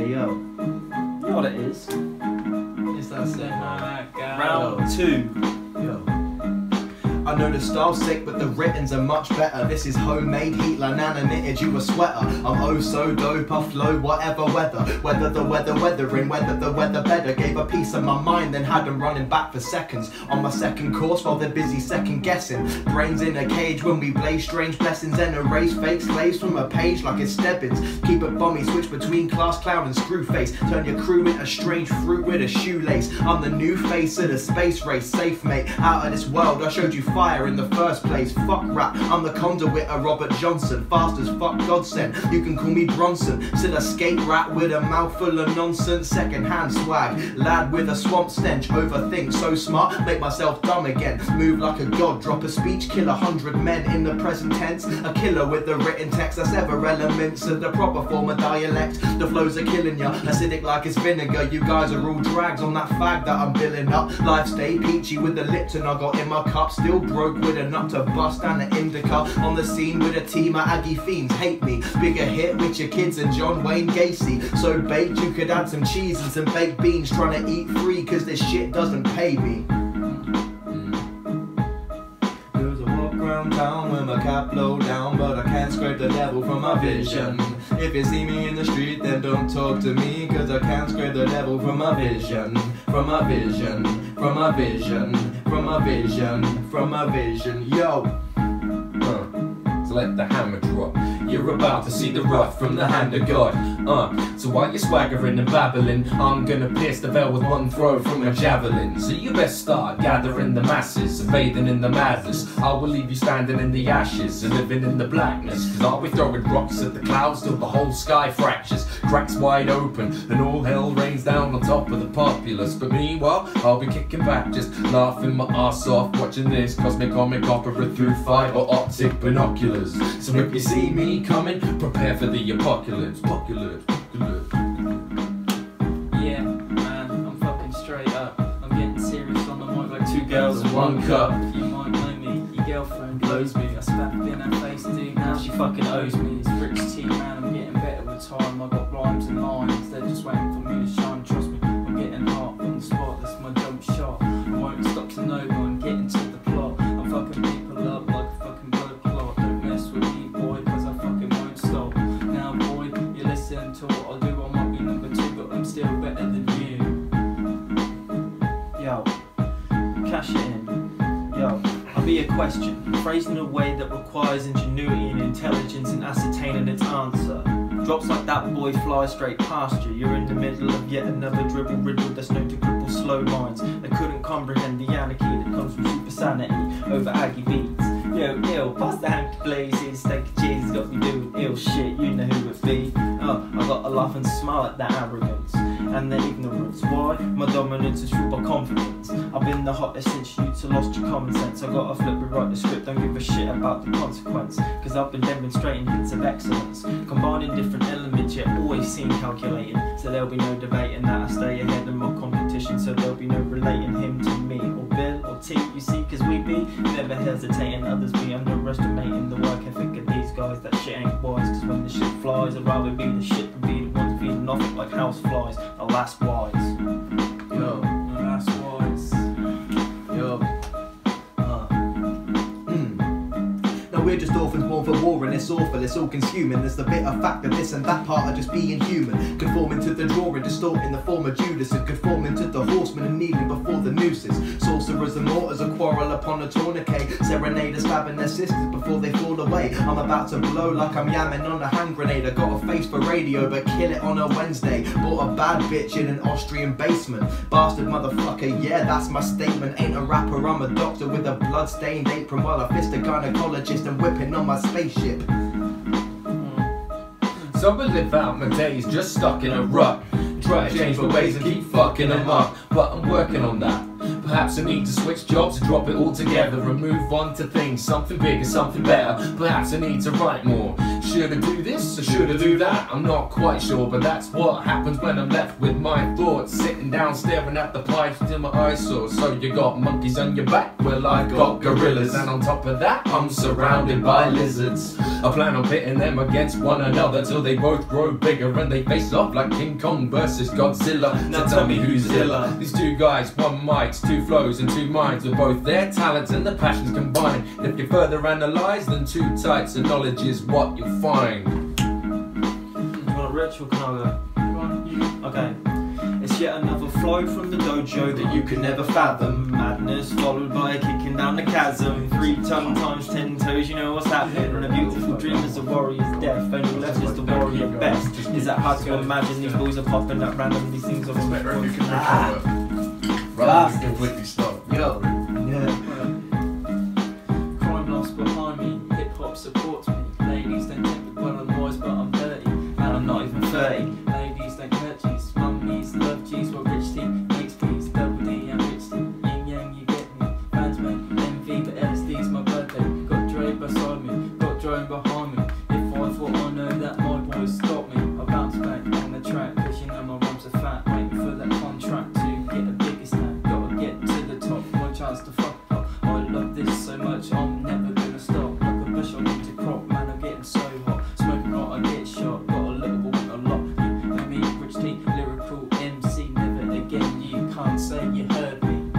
Hey yo, you know what it is? It's that same round 2. Yo. I know the style's sick, but the writtens are much better. This is homemade heat, like Nana knitted you a sweater. I'm oh so dope, I flow whatever weather. Whether the weathering, whether the weather better. Gave a piece of my mind, then had them running back for seconds. On my second course while they're busy second guessing. Brains in a cage when we blaze strange blessings and erase fake slaves from a page like it's Stebbins. Keep it bummy, switch between class clown and screw face. Turn your crew into strange fruit with a shoelace. I'm the new face of the space race, safe mate. Out of this world, I showed you fire in the first place. Fuck rap, I'm the conduit of Robert Johnson. Fast as fuck godsend, you can call me Bronson. Still a skate rat with a mouthful of nonsense. Second hand swag, lad with a swamp stench. Overthink, so smart, make myself dumb again. Move like a god, drop a speech, kill 100 men in the present tense. A killer with the written text, that's ever elements of the proper form of dialect. The flows are killing ya, acidic like it's vinegar. You guys are all drags on that fag that I'm billing up. Life stay peachy with the Lipton I got in my cup. Still broke with enough to bust and an indica. On the scene with a team of Aggie fiends. Hate me, bigger hit with your kids and John Wayne Gacy. So baked you could add some cheese and some baked beans. Trying to eat free cause this shit doesn't pay me. Cause I walk around town with my cap low down, but I can't scrape the level from my vision. If you see me in the street then don't talk to me, cause I can't scrape the level from my vision. From my vision, from my vision, from my vision, from my vision, yo. So let the hammer drop. You're about to see the wrath from the hand of God. So while you're swaggering and babbling, I'm gonna pierce the veil with one throw from a javelin. So you best start gathering the masses, bathing in the madness. I will leave you standing in the ashes and living in the blackness. Cause I'll be throwing rocks at the clouds till the whole sky fractures. Cracks wide open and all hell rains down on top of the populace. But meanwhile, I'll be kicking back, just laughing my ass off, watching this cosmic comic opera through fiber optic binoculars. So if you see me coming, prepare for the apocalypse. Yeah, man, I'm fucking straight up. I'm getting serious on the mic like 2 girls and 1 cup. You might know me, your girlfriend blows me. I spat in her face, dude, now she fucking owes me. It's rich tea, man, I'm getting better with time. I got rhymes and lines, they're just waiting for me to shine. Trust me, I'm getting hot on the spot, that's my jump shot. I won't stop to no one, getting to the plot. I'm fucking people up like a fucking blood clot. Don't mess with me, boy, cause I fucking won't stop. Now, boy, you listen to what I do, I might be number 2, but I'm still better than you. Yo, cash it in. Yo, I'll be a question, phrased in a way that requires ingenuity and intelligence in ascertaining its answer. Drops like that boy fly straight past you. You're in the middle of yet another dribble riddle that's known to cripple slow minds that couldn't comprehend the anarchy that comes from super sanity over Aggie beats. Yo, ill, pass the hanky blazes, steak and cheese, got me doing ill shit, you know who it be. I got to laugh and smile at that arrogance and the ignorance. Why? My dominance is fueled by confidence. I've been the hottest since you two lost your common sense. I gotta flip rewrite the script, don't give a shit about the consequence. Cause I've been demonstrating hints of excellence, combining different elements yet always seem calculating. So there'll be no debating that I stay ahead of my competition. So there'll be no relating him to me or Bill or T, you see, cause we be never hesitating. Others be underestimating the work ethic of these guys. That shit ain't wise, cause when the shit flies I'd rather be the shit than be the one feeding off it like house flies. The last wise. Yo, the last wise. Yo. Now we're just orphans born for war and it's awful, it's all consuming. There's the bitter fact that this and that part are just being human. Conforming to the drawing, distorting the form of Judas, and conforming to the horseman and kneeling before the nooses. Sorcerers and mortars a quarrel upon a tourniquet. Serenaders stabbing their sisters before they fall away. I'm about to blow like I'm yamming on a hand grenade. I got a face for radio but kill it on a Wednesday. Bought a bad bitch in an Austrian basement. Bastard motherfucker, yeah, that's my statement. Ain't a rapper, I'm a doctor with a blood-stained apron while I fist a gynecologist and whipping on my spaceship. So I live out my days just stuck in a rut. Try to change my ways and keep fucking them up, but I'm working on that. Perhaps I need to switch jobs, drop it all together and move on to things, something bigger, something better. Perhaps I need to write more, should I do this or should I do that? I'm not quite sure, but that's what happens when I'm left with my thoughts. Sitting down staring at the pipes till my eyes sore. So you got monkeys on your back, well I've got gorillas. And on top of that, I'm surrounded by lizards. I plan on pitting them against one another till they both grow bigger and they face off like King Kong versus Godzilla. So tell me who's iller? These two guys, one mics, two flows and two minds, with both their talents and the passions combined. And if you further analyse, then two types of knowledge is what you'll find. You want a rich or can I go? Okay. It's yet another flow from the dojo that you could never fathom. Madness followed by a kicking down the chasm. 3 tongue times 10 toes, you know what's happening. And a beautiful dream is a warrior's death. Only left is the warrior best. Is that hard to imagine? These boys are popping up random. These things are Right, completely stop. Yo. Yeah. Crime lost behind me. Hip hop supports me. Ladies don't take me well, I'm wise, but I'm dirty. And I'm not even 30. Ladies don't hurt cheese. Mummies love cheese. Well, rich tea makes peace. Double D and rich tea. Yin yang, you get me. Fans make envy, but LSD's my birthday. Got Dre beside me. Got Drone behind me. If I thought I know that my boys stop me, I bounce back on the track. Cause you know my rhymes are fat. Waiting for that contract to get a bigger snack. Gotta get to the top. No chance to fuck up. I love this so much, I'm never gonna stop. Like a bush I need to crop, man, I'm getting so hot. Smoking hot, I get shot. Got a little but want a lot. You know me, rich tea, lyrical MC. Never again, you can't say you heard me.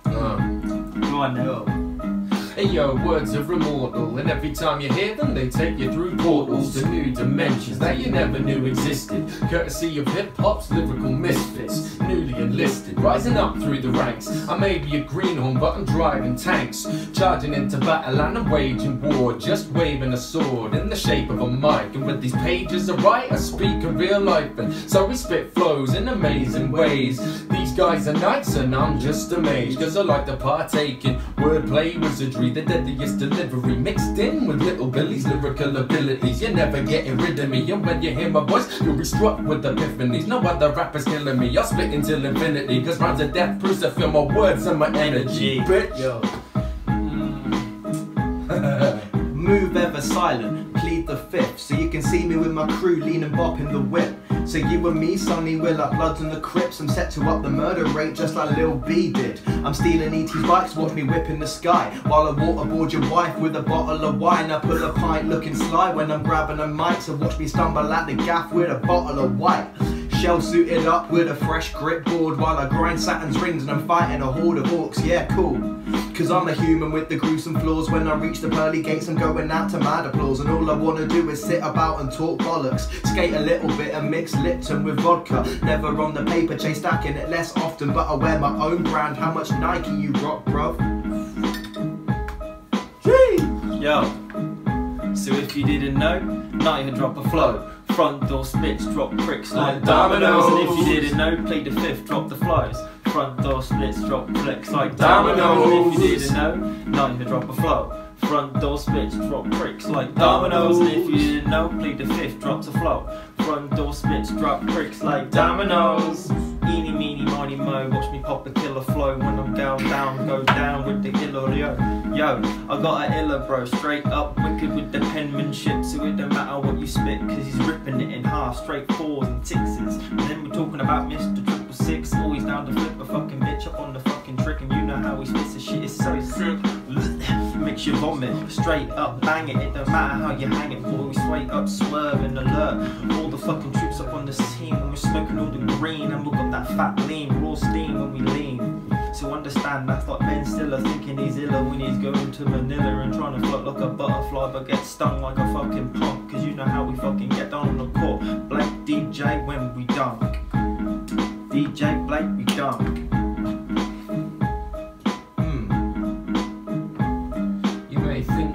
Go on now. Hey yo, words are immortal, and every time you hear them, they take you through portals to new dimensions that you never knew existed. Courtesy of hip-hop's lyrical misfits, newly enlisted, rising up through the ranks. I may be a greenhorn, but I'm driving tanks, charging into battle and I'm waging war, just waving a sword in the shape of a mic. And with these pages I write, I speak of real life, and so we spit flows in amazing ways. These guys are knights and I'm just amazed, cause I like to partake in wordplay, wizardry, the deadliest delivery, mixed in with little Billy's lyrical abilities. You're never getting rid of me, and when you hear my voice, you'll be struck with epiphanies. No other rapper's killing me, I'll spit until infinity, cause rhymes are death proofs that feel my words and my energy, bitch. Yo. Move ever silent, plead the fifth, so you can see me with my crew leaning bop in the whip. So you and me, Sonny, we're like Bloods and the Crips. I'm set to up the murder rate just like Lil B did. I'm stealing E.T.'s bikes, watch me whip in the sky, while I waterboard your wife with a bottle of wine. I pull a pint looking sly when I'm grabbing a mic, so watch me stumble at the gaff with a bottle of white. Shell suited up with a fresh grip board, while I grind Saturn's rings and I'm fighting a horde of orcs. Yeah, cool. Cause I'm a human with the gruesome flaws. When I reach the pearly gates I'm going out to mad applause, and all I wanna do is sit about and talk bollocks. Skate a little bit and mix Lipton with vodka. Never on the paper chase, stacking it less often, but I wear my own brand. How much Nike you rock, bruv? Gee! Yo, so if you didn't know, Knighthood drop a flow. Front door splits, drop pricks like dominoes. And if you didn't know, Plead the fifth, drop the flows. Front door splits, drop pricks like dominoes. And if you didn't know, Knighthood drop a flow. Front door splits, drop pricks like dominoes. And if you didn't know, Plead the fifth, drops a flow. Front door splits, drop pricks like dominoes. Eeny, meeny, miny, mo, watch me pop a killer flow. When I'm go down with the killer, yo. Yo, I got a iller, bro, straight up wicked with the penmanship. So it don't matter what you spit, cause he's ripping it in half, straight fours and sixes. And then we're talking about Mr. 666, always down to flip a fucking bitch up on the fucking trick. And you know how he spits the shit, it's so sick. Makes you vomit, straight up bang it. It don't matter how you hang it, boy, we straight up swerve and alert. All the fucking troops up on the scene when we're smoking all the green, and we've got that fat lean, raw steam when we lean. So understand that's like Ben Stiller thinking he's iller when he's going to Manila and trying to float like a butterfly but get stung like a fucking punk. Cause you know how we fucking get down on the court. Blake DJ when we dunk. DJ Blake we dunk.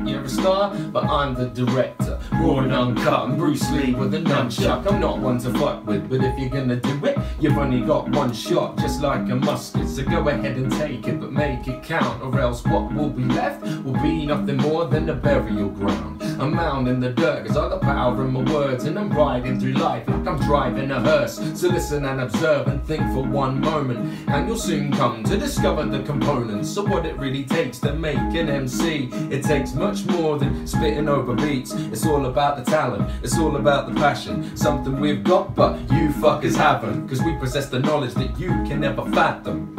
You're a star, but I'm the director. Raw and uncut, I'm Bruce Lee with a nunchuck. I'm not one to fuck with, but if you're gonna do it, you've only got one shot, just like a musket. So go ahead and take it, but make it count, or else what will be left will be nothing more than a burial ground. I'm mound in the dirt, cause I got power in my words, and I'm riding through life like I'm driving a hearse. So listen and observe and think for one moment, and you'll soon come to discover the components of what it really takes to make an MC. It takes much more than spitting over beats. It's all about the talent, it's all about the passion. Something we've got but you fuckers haven't, cause we possess the knowledge that you can never fathom.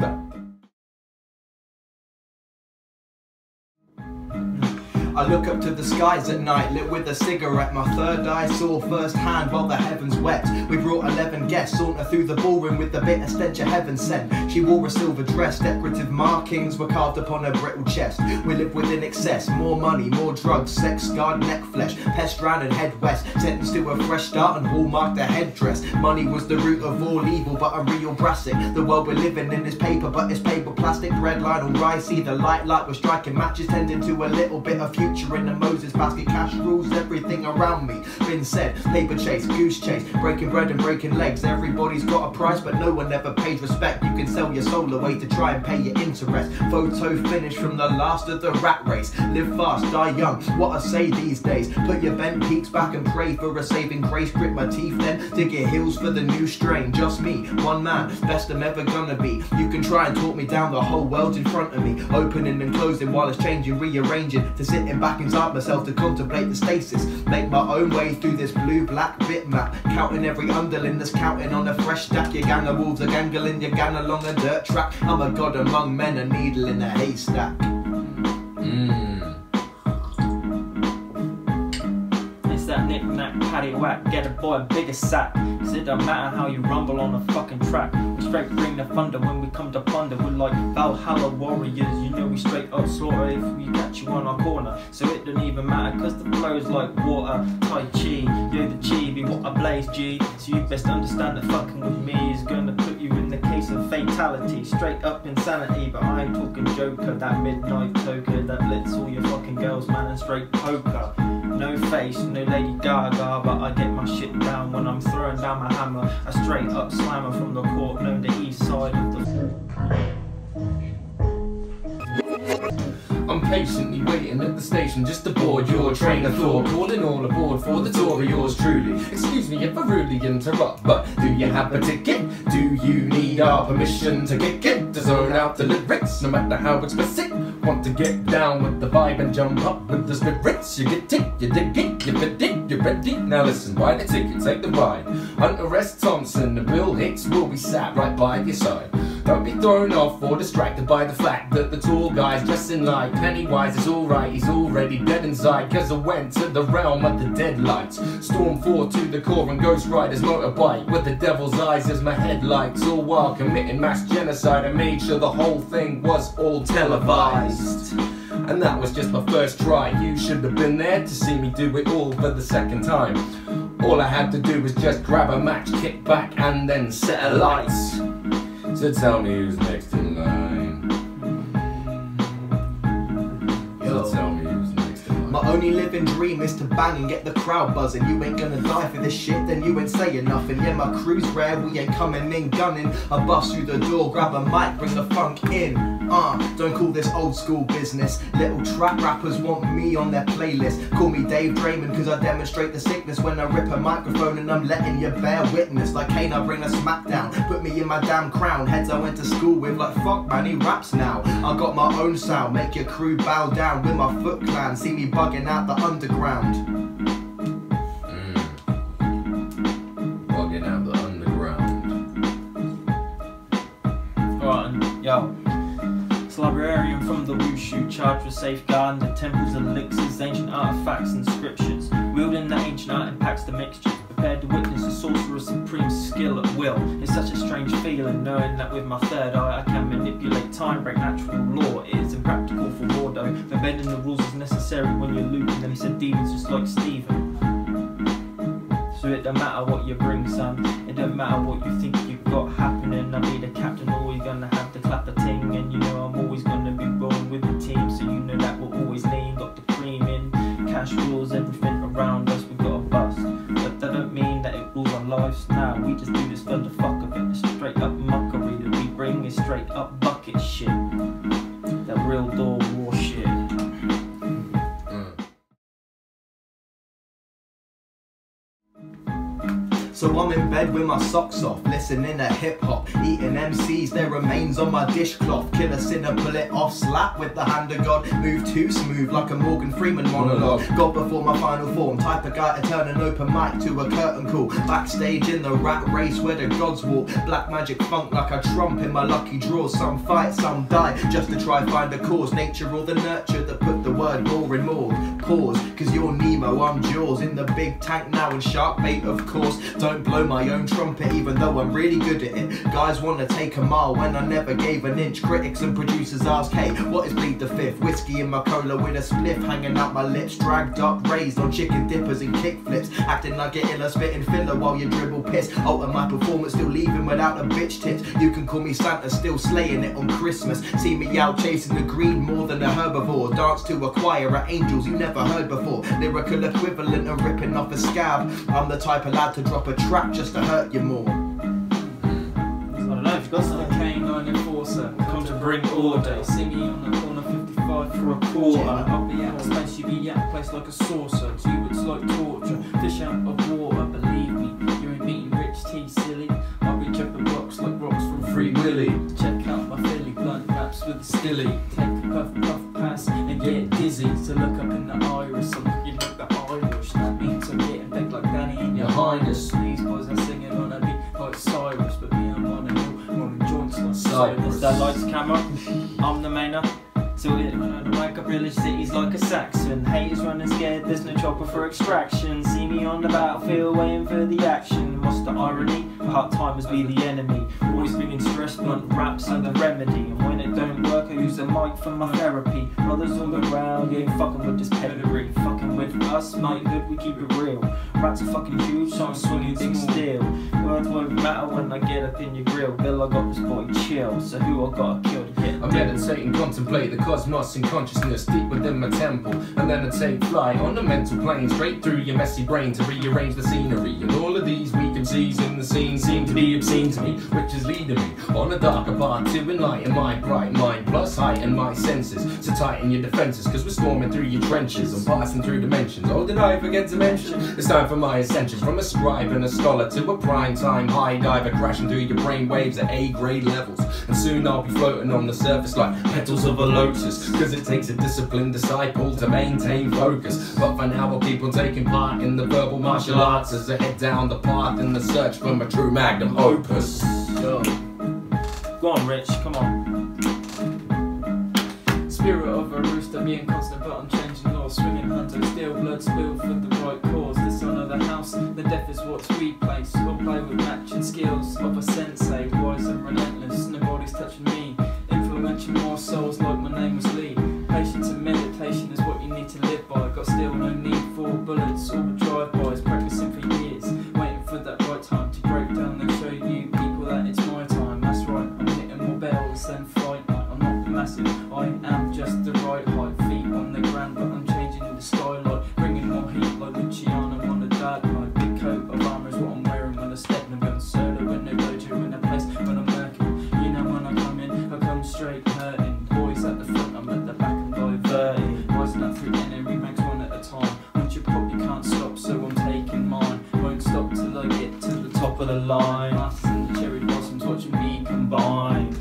I look up to the skies at night, lit with a cigarette. My third eye saw firsthand while the heavens wept. We brought 11 guests, saunter through the ballroom with the bitter stench of heaven sent. She wore a silver dress, decorative markings were carved upon her brittle chest. We live within excess, more money, more drugs, sex scarred neck flesh, pest drowned and head west, sentenced to a fresh start and hallmarked a headdress. Money was the root of all evil, but a real brassic. The world we're living in is paper, but it's paper plastic. Breadline or rice, see the light we're striking matches, tending to a little bit of future in the Moses basket. Cash rules everything around me. Been said, paper chase, goose chase, breaking bread and breaking legs. Everybody's got a price, but no one ever pays respect. You can sell your soul away to try and pay your interest. Photo finish from the last of the rat race. Live fast, die young, what I say these days. Put your bent peaks back and pray for a saving grace. Grit my teeth then, dig your heels for the new strain. Just me, one man, best I'm ever gonna be. You can try and talk me down, the whole world's in front of me. Opening and closing while it's changing, rearranging. To sitting back inside myself to contemplate the stasis. Make my own way through this blue-black bitmap. Counting every underling that's counting on a fresh stack. Your gang of wolves are gangling your gang along a dirt track. I'm a god among men, a needle in a haystack. It's that knick-knack, paddy-whack, get a boy a bigger sack. Cause it don't matter how you rumble on a fucking track. We straight bring the thunder when we come to plunder. We're like Valhalla warriors, you know we straight up slaughter if we catch you on our corner. So it don't even matter, cause the flow's like water. Tai Chi, you're the chi, be what I blaze G. So you best understand that fucking with me is gonna put you in the case of fatality. Straight up insanity, but I ain't talking Joker. That midnight toker that blitz all your fucking girls, man, and straight poker. No face, no Lady Gaga, but I get my shit down when I'm throwing down my hammer. A straight up slammer from the court, known the east side of the I'm patiently waiting at the station just to board your train of thought, calling all aboard for the tour of yours truly. Excuse me if I rudely interrupt, but do you have a ticket? Do you need our permission to kick it? To zone out the lyrics, no matter how explicit. Want to get down with the vibe and jump up with the spirits? You get it, you dig it, you fit it, you're ready. Now listen, buy the ticket, take the ride. Hunter S. Thompson, the Bill Hicks will be sat right by your side. Don't be thrown off or distracted by the fact that the tall guy's dressing like Pennywise is alright, he's already dead inside. Cause I went to the realm of the deadlights. Storm 4 to the core and Ghost Rider's motorbike with the devil's eyes as my headlights. All while committing mass genocide, I made sure the whole thing was all televised. And that was just my first try. You should have been there to see me do it all for the second time. All I had to do was just grab a match, kick back and then set a lights. So tell me who's next in line. So tell me who's next in line. My only living dream is to bang and get the crowd buzzing. You ain't gonna die for this shit, then you ain't saying nothing. Yeah, my crew's rare, we ain't coming in gunning. I bust through the door, grab a mic, bring the funk in. Don't call this old school business. Little trap rappers want me on their playlist. Call me Dave Draymond cause I demonstrate the sickness when I rip a microphone and I'm letting you bear witness. Like Kane I bring a smackdown, put me in my damn crown. Heads I went to school with like fuck man, he raps now. I got my own sound, make your crew bow down with my Foot Clan. See me bugging out the underground. Bugging out the underground. Alright, yo. Librarian from the Wushu, charged with safeguarding the temples, elixirs, ancient artifacts and scriptures. Wielding the ancient art impacts the mixtures, prepared to witness a sorcerer's supreme skill at will. It's such a strange feeling knowing that with my third eye I can manipulate time, break natural law. It is impractical for Wardo, but bending the rules is necessary when you're looping them, said demons just like Stephen. So it don't matter what you bring, son, it don't matter what you think you've got happening. I'll be the captain, always gonna have to clap the ting, and you know I'm always gonna be rolling with the team, so you know that we're always lean, got the cream in. Cash rules everything around us, we got a bust, but that don't mean that it rules our lives. Now we just do this for the fuck of it. The straight up muckery that we bring is straight up bucket shit, that real door war shit. So I'm in bed with my socks off, listening to hip hop, eating MCs, their remains on my dishcloth. Kill a sinner, pull it off, slap with the hand of God. Move too smooth like a Morgan Freeman monologue. God before my final form, type of guy to turn an open mic to a curtain call. Backstage in the rat race where the gods walk. Black magic funk like a trump in my lucky draws. Some fight, some die, just to try find a cause. Nature or the nurture that put the word more and more. Pause, cause you're Nemo, I'm Jaws. In the big tank now and shark bait of course. Don't blow my own trumpet even though I'm really good at it. Guys wanna take a mile when I never gave an inch. Critics and producers ask, hey, what is Plead the Fifth? Whiskey in my cola with a spliff hanging out my lips. Dragged up, raised on chicken dippers and kickflips. Acting like it illa, spitting filler while you dribble piss. Alter my performance, still leaving without a bitch tits. You can call me Santa, still slaying it on Christmas. See me out chasing the green more than a herbivore. Dance to a choir at angels you never heard before. Lyrical equivalent of ripping off a scab. I'm the type of lad to drop a track just to hurt you more. I don't know, if you've got something. Canine enforcer, come to bring order. See me on the corner 55 for a quarter. I'll be out of space, you be out of place like a saucer. To you it's like torture, fish out of water. Believe me, you ain't beating Rich T, silly. I'll be jumping rocks like rocks from Free Willy. Check out my Philly blunt raps with a stilly. Take a puff pass and get dizzy. So look up in the iris, I'm looking like the Irish. That means I'm getting back like Danny in your highness. These boys are singing on a beat like Cyrus, but me I'm on a hill, rolling joints like Cyrus. That lights camera, I'm the mainer. So it when I wake up village cities like a Saxon. Haters running scared, there's no chopper for extraction. See me on the battlefield waiting for the action. What's the irony? Part-timers be the enemy. Always bringing stress, blunt raps are the remedy. And when it don't work, I use the mic for my therapy. Brothers all around, you ain't fucking with this pedigree. Fucking with us, Knighthood, we keep it real. Rats are fucking huge, so I'm swinging big steel. Words won't matter when I get up in your grill. Bill, I got this boy chill, so who I gotta kill to get I meditate and contemplate the cosmos and consciousness deep within my temple. And then I take flight on the mental plane, straight through your messy brain to rearrange the scenery. And all of these weak MCs in the scene seem to be obscene to me, which is leading me on a darker path to enlighten my bright mind. Plus heighten my senses, to tighten your defenses, cause we're storming through your trenches and passing through dimensions. Oh, did I forget to mention? It's time for my ascension, from a scribe and a scholar to a prime time high diver, crashing through your brain waves at A-grade levels. And soon I'll be floating on the surface like petals of a lotus, cause it takes a disciplined disciple to maintain focus. But for now I'll keep on taking part in the verbal martial arts as I head down the path in the search for my true magnum opus. Yo. Go on Rich, come on. Spirit of a rooster being constant but I'm changing laws. Swinging hunter, steel blood spilled for the right cause. The son of the house, the death is what we place. We'll play with matching skills of a sensei, wise and relentless, nobody's touching me. Influential more souls like my name was Lee. Patience and meditation is what you need to live by. Got still no need for bullets or drive-bys. Practicing for years, waiting for that right time to break down and show you people that it's my time. That's right, I'm hitting more bells than fight night. I'm not massive, I am just the right height. Feet on the ground, but I'm changing the skylight. Bringing more heat like Luciano on a dark night. Big coat of armour is what I'm wearing when I step. And I'm going solo in the dojo in a place when I'm working. You know when I come in, I come straight hurting. Boys at the front, I'm at the back and diverting. Rising up through enemy ranks one at a time. Once you pop, you can't stop, so I'm taking mine. Won't stop till I get to the top of the line. Us and the cherry blossoms watching me combined.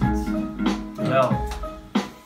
Well,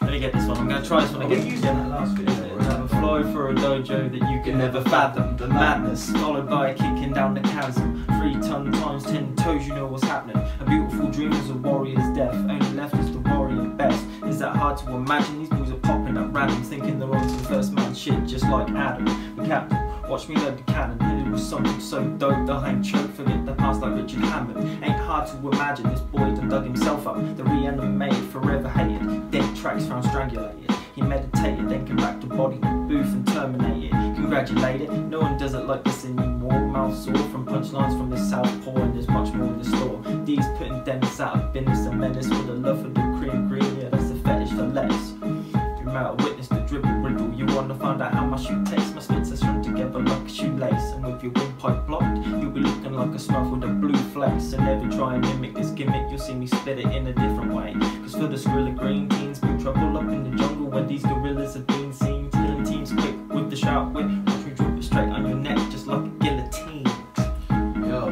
let me get this one. I'm going to try this one again. used in that last video. Have a fly for a dojo that you can never fathom. The madness, followed by a kicking down the chasm. 3 ton times 10 toes, you know what's happening. A beautiful dream is a warrior's death. Only left is the warrior best. Is that hard to imagine? These boys are popping at random, thinking they're on some first man shit, just like Adam. The captain, watch me load the cannon. Hit it with something so dope, they'll hang choke. Forget the past like Richard Hammond. Ain't hard to imagine, this boy done dug himself up. The reanimated, forever hated. Dead tracks found strangulated. He meditated, then came back to body the booth and terminated. Congratulated, no one does it like this anymore. Mouth sore from punchlines from the southpaw, and there's much more in the store. D's putting dentists out of business, a menace with a love for the cream green. Yeah, that's the fetish for lettuce. You might witness the dribble riddle. You wanna find out how much you taste? My spits are strung together like a shoelace, and with your windpipe blocked, you'll be looking like a smurf with a blue flex. And never try and mimic this gimmick, you'll see me spit it in a different way. Cause for the Skrilla green teens, bring trouble up in the jungle when these gorillas have been seen. Killing teams quick with the sharp whip, watch me drop it straight on your neck just like a guillotine. Yo.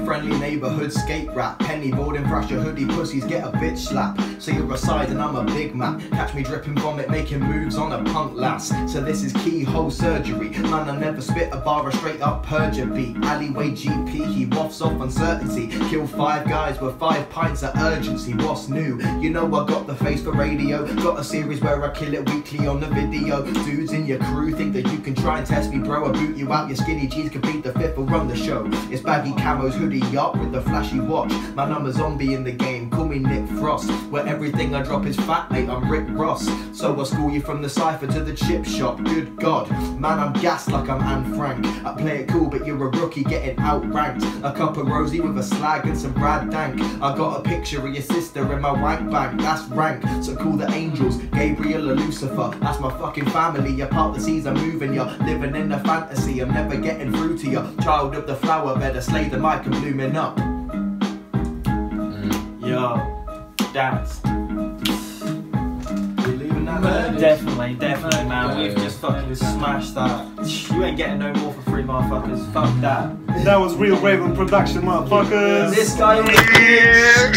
friendly neighborhood skate rap. Penny boarding, thrasher hoodie, pussies get a bitch slap. So you're a side and I'm a big Mac. Catch me dripping vomit, making moves on a punk lass. So this is keyhole surgery. Man, I never spit a bar, a straight up perjure beat. Alleyway GP, he wafts off uncertainty. Kill 5 guys with 5 pints of urgency. What's new? You know I got the face for radio. Got a series where I kill it weekly on the video. Dudes in your crew think that you can try and test me, bro. I boot you out, your skinny jeans complete the 5th will run the show. It's baggy camos, hoodie up with the flashy watch. Man, I'm a zombie in the game, call me Nick Frost. Where everything I drop is fat, mate, I'm Rick Ross. So I school you from the cypher to the chip shop, good God. Man, I'm gassed like I'm Anne Frank. I play it cool, but you're a rookie getting outranked. A cup of Rosie with a slag and some Brad Dank. I got a picture of your sister in my wank bank, that's rank. So call the angels, Gabriel or Lucifer. That's my fucking family, you're part the seas I'm moving. You're living in a fantasy, I'm never getting through to you. Child of the flower bed, a slay the mic and blooming up. Yo, dance. You leaving that there? Definitely, man. We've just fucking smashed that. You ain't getting no more for free, motherfuckers. Fuck that. That was ReeL-Raven production, motherfuckers. This guy over here.